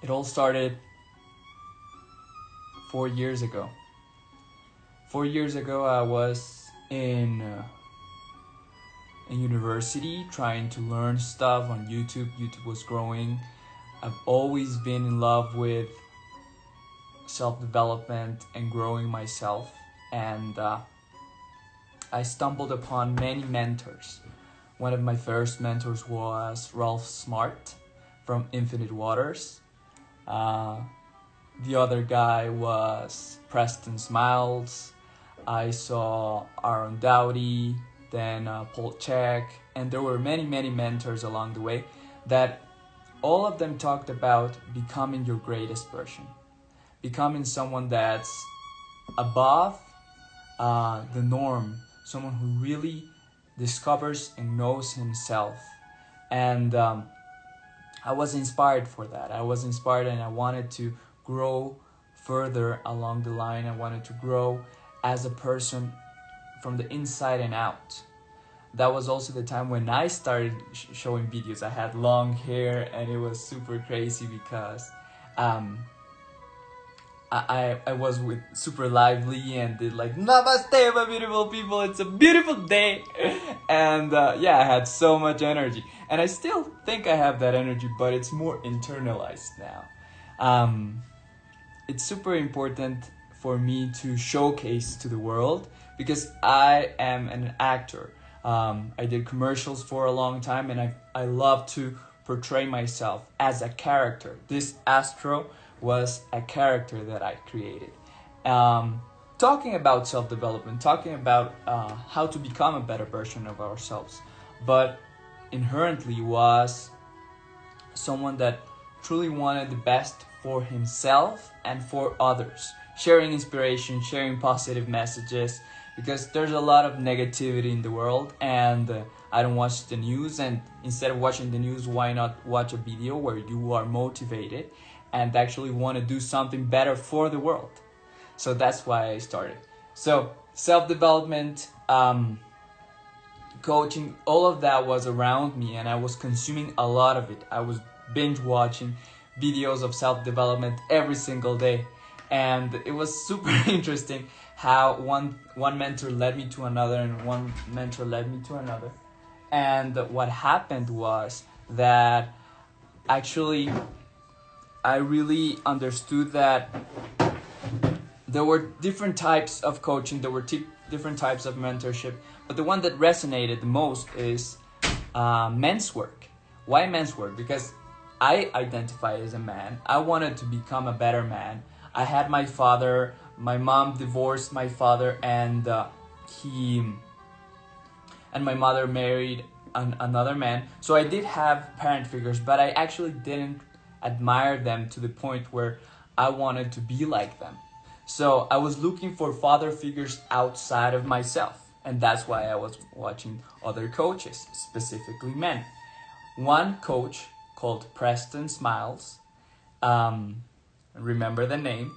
It all started 4 years ago. 4 years ago, I was in university trying to learn stuff on YouTube. YouTube was growing. I've always been in love with self-development and growing myself. And I stumbled upon many mentors. One of my first mentors was Ralph Smart from Infinite Waters. The other guy was Preston Smiles. I saw Aaron Dowdy, then Paul Chek, and there were many mentors along the way that all of them talked about becoming your greatest version, becoming someone that's above the norm, someone who really discovers and knows himself. And I was inspired for that. I was inspired and I wanted to grow further along the line. I wanted to grow as a person from the inside and out. That was also the time when I started showing videos. I had long hair and it was super crazy because I was with super lively and did like namaste my beautiful people, it's a beautiful day. And I had so much energy and I still think I have that energy, but it's more internalized now. It's super important for me to showcase to the world because I am an actor. I did commercials for a long time and I love to portray myself as a character. This Astro was a character that I created. Talking about self-development, talking about how to become a better version of ourselves, but inherently was someone that truly wanted the best for himself and for others, sharing inspiration, sharing positive messages, because there's a lot of negativity in the world and I don't watch the news, and instead of watching the news, why not watch a video where you are motivated and actually want to do something better for the world. So that's why I started. So self-development, coaching, all of that was around me and I was consuming a lot of it. I was binge watching videos of self-development every single day. And it was super interesting how one mentor led me to another and one mentor led me to another. And what happened was that actually I really understood that there were different types of coaching, there were different types of mentorship, but the one that resonated the most is men's work. Why men's work? Because I identify as a man. I wanted to become a better man. I had my father, my mom divorced my father, and my mother married another man. So I did have parent figures, but I actually didn't admire them to the point where I wanted to be like them. So I was looking for father figures outside of myself, and that's why I was watching other coaches, specifically men. One coach called Preston Smiles, remember the name,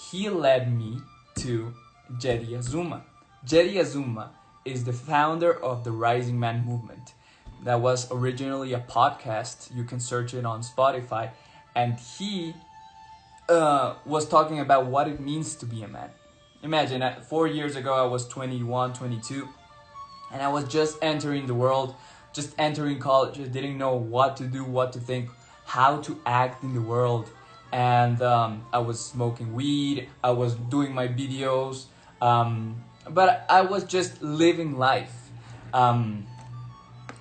he led me to Jedi Azuma. Jedi Azuma is the founder of the Rising Man movement. That was originally a podcast. You can search it on Spotify. And he was talking about what it means to be a man. Imagine, 4 years ago, I was 21, 22. And I was just entering the world, just entering college. I didn't know what to do, what to think, how to act in the world. And I was smoking weed, I was doing my videos, but I was just living life.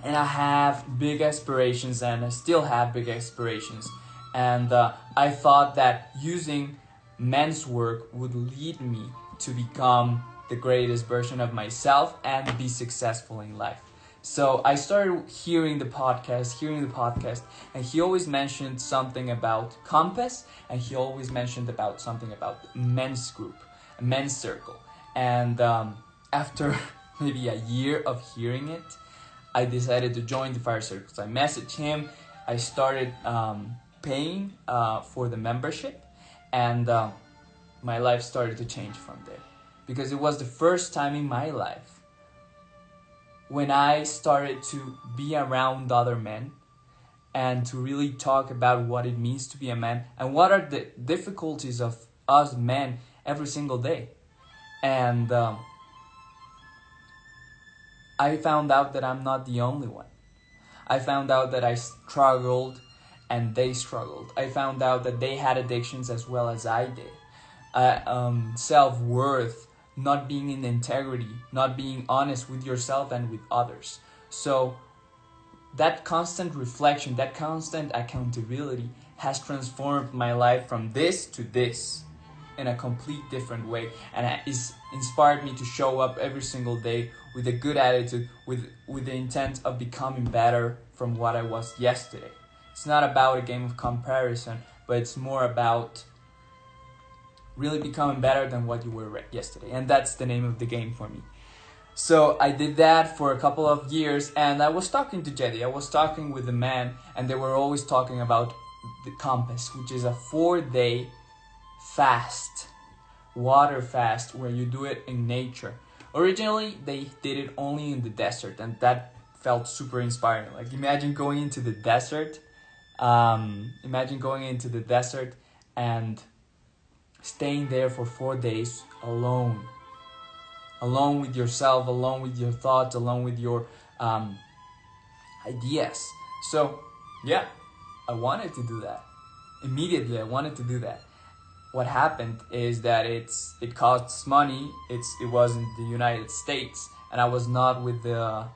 And I have big aspirations, and I still have big aspirations. And I thought that using men's work would lead me to become the greatest version of myself and be successful in life. So I started hearing the podcast, and he always mentioned something about compass, and he always mentioned about something about men's group, a men's circle. And after maybe a year of hearing it, I decided to join the fire circles. I messaged him, I started paying for the membership, and my life started to change from there. Because it was the first time in my life when I started to be around other men and to really talk about what it means to be a man and what are the difficulties of us men every single day. And I found out that I'm not the only one. I found out that I struggled and they struggled. I found out that they had addictions as well as I did. Self-worth, not being in integrity, not being honest with yourself and with others. So that constant reflection, that constant accountability has transformed my life from this to this in a complete different way, and it's inspired me to show up every single day with a good attitude, with the intent of becoming better from what I was yesterday. It's not about a game of comparison, but it's more about really becoming better than what you were yesterday, and that's the name of the game for me. So I did that for a couple of years, and I was talking to Jedi. I was talking with the man, and they were always talking about the Compass, which is a 4-day fast, water fast, where you do it in nature. Originally, they did it only in the desert, and that felt super inspiring. Like, imagine going into the desert, and staying there for 4 days alone with yourself, alone with your thoughts, alone with your ideas. So yeah, I wanted to do that. Immediately I wanted to do that. What happened is that it costs money. It was in the United States, and I was not with the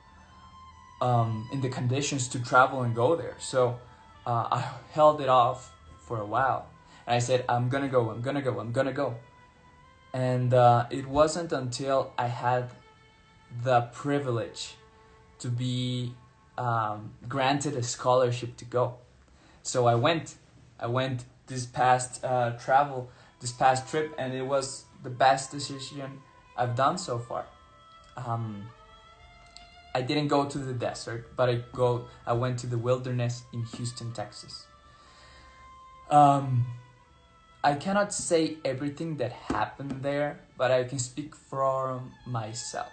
in the conditions to travel and go there. So I held it off for a while, and I said, I'm gonna go. And it wasn't until I had the privilege to be granted a scholarship to go. So I went this past trip, and it was the best decision I've done so far. I didn't go to the desert, but I went to the wilderness in Houston, Texas. I cannot say everything that happened there, but I can speak from myself.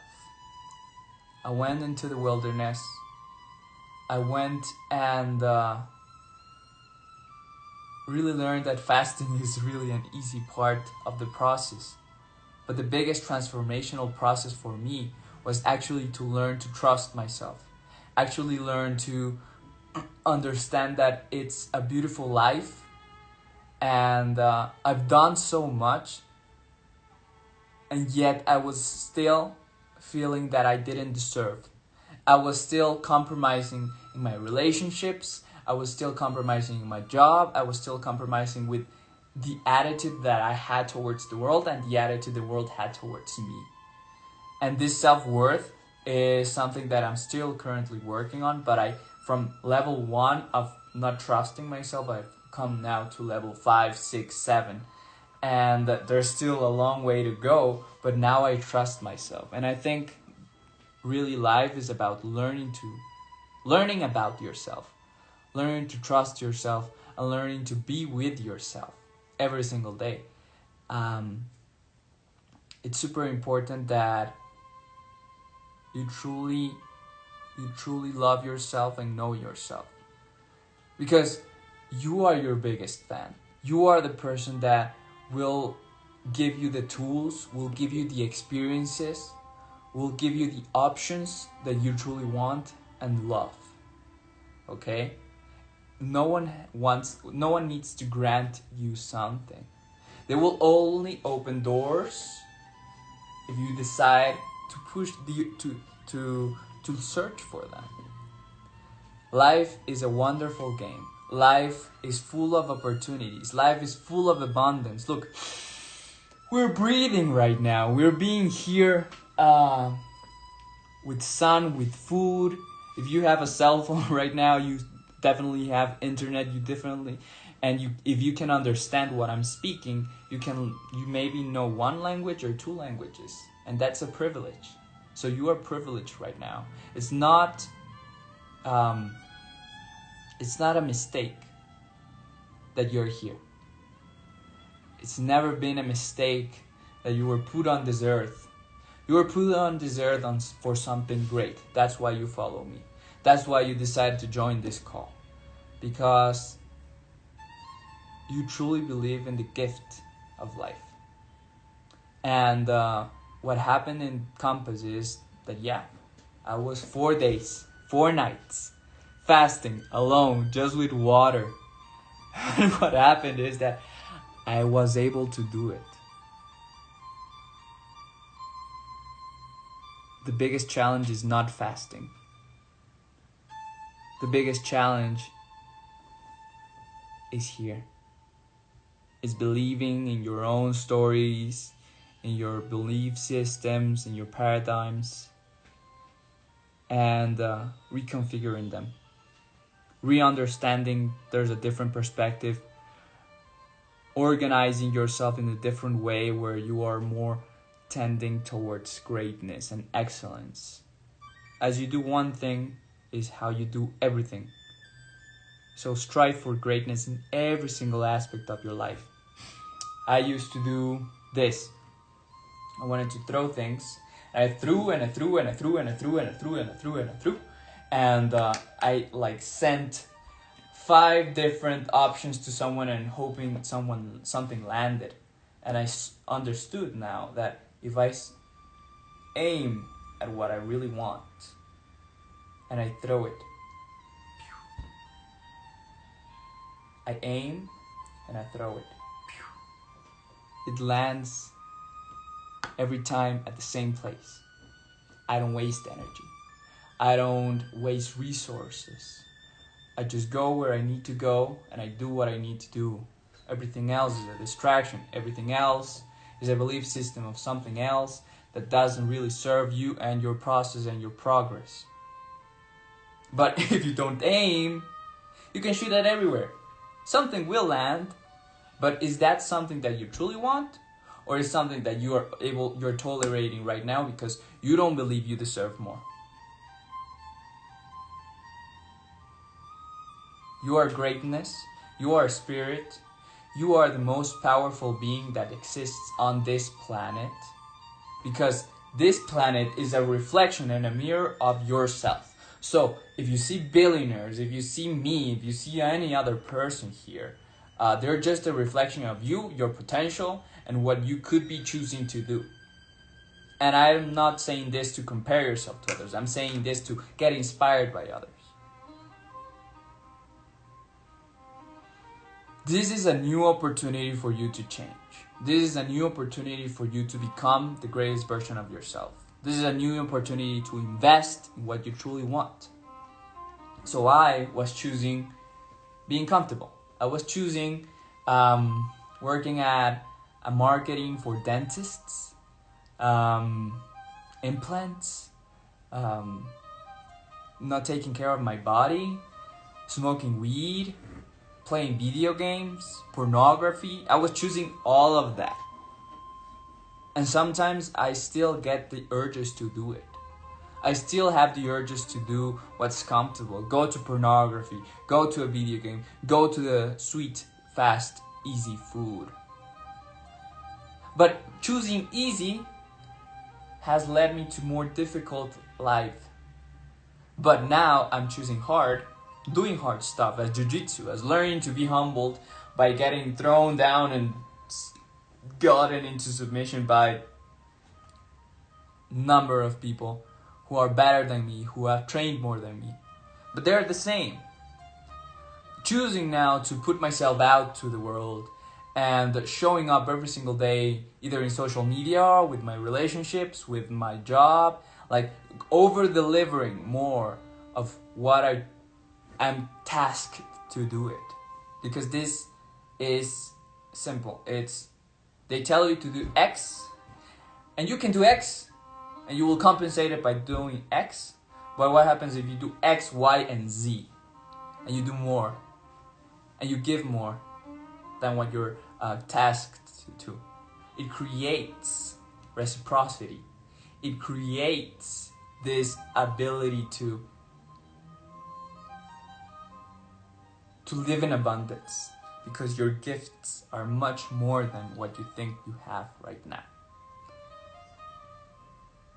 I went into the wilderness. I went and really learned that fasting is really an easy part of the process. But the biggest transformational process for me was actually to learn to trust myself. Actually learn to understand that it's a beautiful life. And I've done so much, and yet I was still feeling that I didn't deserve. I was still compromising in my relationships. I was still compromising in my job. I was still compromising with the attitude that I had towards the world and the attitude the world had towards me. And this self-worth is something that I'm still currently working on, but from level 1 of not trusting myself, I've come now to level 5, 6, 7, and there's still a long way to go, but now I trust myself. And I think really life is about learning about yourself, learning to trust yourself, and learning to be with yourself every single day. It's super important that you truly love yourself and know yourself, because you are your biggest fan. You are the person that will give you the tools, will give you the experiences, will give you the options that you truly want and love. Okay? No one needs to grant you something. They will only open doors if you decide to push to search for them. Life is a wonderful game. Life is full of opportunities. Life is full of abundance. Look, we're breathing right now. We're being here with sun, with food. If you have a cell phone right now, you definitely have internet. If you can understand what I'm speaking, you maybe know one language or 2 languages, and that's a privilege. So you are privileged right now. It's not a mistake that you're here. It's never been a mistake that you were put on this earth. You were put on this earth for something great. That's why you follow me. That's why you decided to join this call. because you truly believe in the gift of life. And what happened in Compass is that, I was 4 days, 4 nights, fasting alone, just with water. And what happened is that I was able to do it. The biggest challenge is not fasting. The biggest challenge is here. Is believing in your own stories, in your belief systems, in your paradigms, and reconfiguring them. Re-understanding there's a different perspective, organizing yourself in a different way where you are more tending towards greatness and excellence. As you do one thing is how you do everything. So strive for greatness in every single aspect of your life. I used to do this. I wanted to throw things. And I threw and I threw and I threw and I threw and I threw and I threw and I threw. And I sent 5 different options to someone and hoping something landed. And I understood now that if I aim at what I really want and I throw it, I aim and I throw it, it lands every time at the same place. I don't waste energy. I don't waste resources. I just go where I need to go and I do what I need to do. Everything else is a distraction. Everything else is a belief system of something else that doesn't really serve you and your process and your progress. But if you don't aim, you can shoot at everywhere. Something will land, but is that something that you truly want? Or is something that you're tolerating right now because you don't believe you deserve more? You are greatness. You are spirit. You are the most powerful being that exists on this planet. Because this planet is a reflection and a mirror of yourself. So if you see billionaires, if you see me, if you see any other person here, they're just a reflection of you, your potential, and what you could be choosing to do. And I'm not saying this to compare yourself to others. I'm saying this to get inspired by others. This is a new opportunity for you to change. This is a new opportunity for you to become the greatest version of yourself. This is a new opportunity to invest in what you truly want. So I was choosing being comfortable. I was choosing working at a marketing for dentists, implants, not taking care of my body, smoking weed, playing video games, pornography. I was choosing all of that. And sometimes I still get the urges to do it. I still have the urges to do what's comfortable. Go to pornography, go to a video game, go to the sweet, fast, easy food. But choosing easy has led me to more difficult life. But now I'm choosing hard, doing hard stuff as jiu-jitsu, as learning to be humbled by getting thrown down and gotten into submission by number of people who are better than me, who have trained more than me. But they're the same. Choosing now to put myself out to the world and showing up every single day, either in social media, with my relationships, with my job, over-delivering more of what I am tasked to do it. Because this is simple. They tell you to do X, and you can do X, and you will compensate it by doing X. But what happens if you do X, Y, and Z, and you do more, and you give more than what you're tasked to? It creates reciprocity. It creates this ability to live in abundance, because your gifts are much more than what you think you have right now.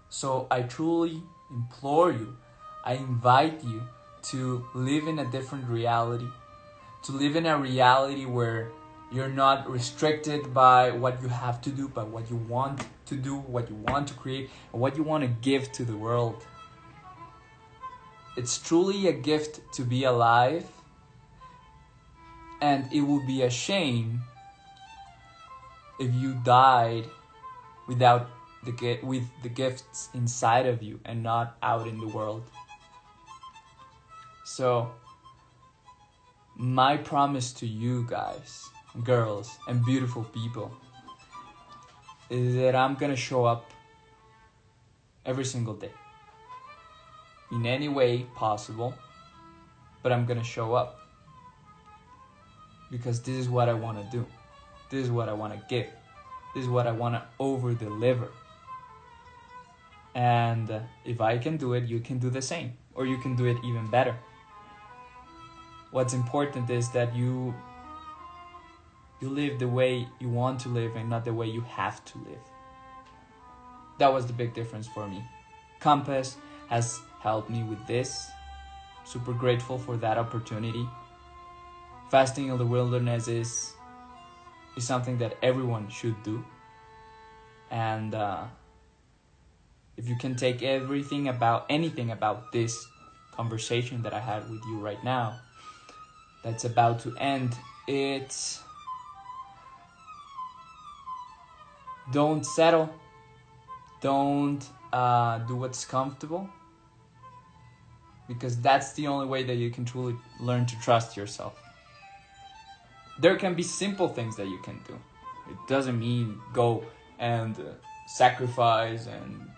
So I truly implore you, I invite you to live in a different reality, to live in a reality where you're not restricted by what you have to do, but what you want to do, what you want to create, and what you want to give to the world. It's truly a gift to be alive, and it would be a shame if you died without with the gifts inside of you and not out in the world. So, my promise to you guys, girls, and beautiful people is that I'm gonna show up every single day in any way possible, but I'm gonna show up because this is what I want to do. This is what I want to give. This is what I want to over-deliver. And if I can do it, you can do the same, or you can do it even better. What's important is that you live the way you want to live and not the way you have to live. That was the big difference for me. Compass has helped me with this. Super grateful for that opportunity. Fasting in the wilderness is something that everyone should do. And if you can take anything about this conversation that I had with you right now, that's about to end, it's don't settle. Don't do what's comfortable, because that's the only way that you can truly learn to trust yourself. There can be simple things that you can do. It doesn't mean go and sacrifice and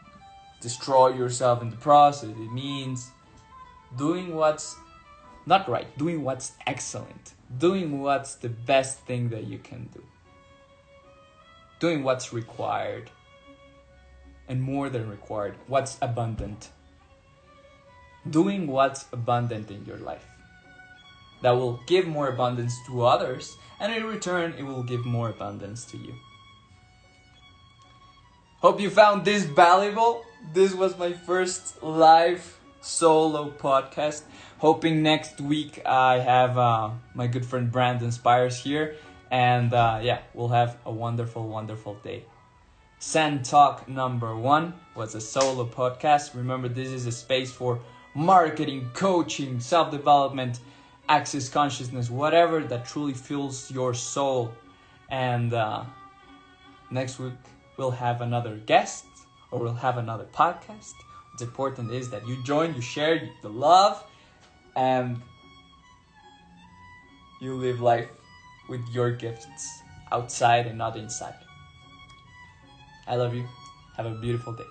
destroy yourself in the process. It means doing what's not right, doing what's excellent, doing what's the best thing that you can do, doing what's required, and more than required, what's abundant. Doing what's abundant in your life. That will give more abundance to others, and in return, it will give more abundance to you. Hope you found this valuable. This was my first live solo podcast. Hoping next week I have my good friend Brandon Spires here. And we'll have a wonderful, wonderful day. Zen Talk number 1 was a solo podcast. Remember, this is a space for marketing, coaching, self-development, access consciousness, whatever that truly fuels your soul. And next week we'll have another guest, or we'll have another podcast. What's important is that you join, you share the love, and you live life with your gifts outside and not inside. I love you. Have a beautiful day.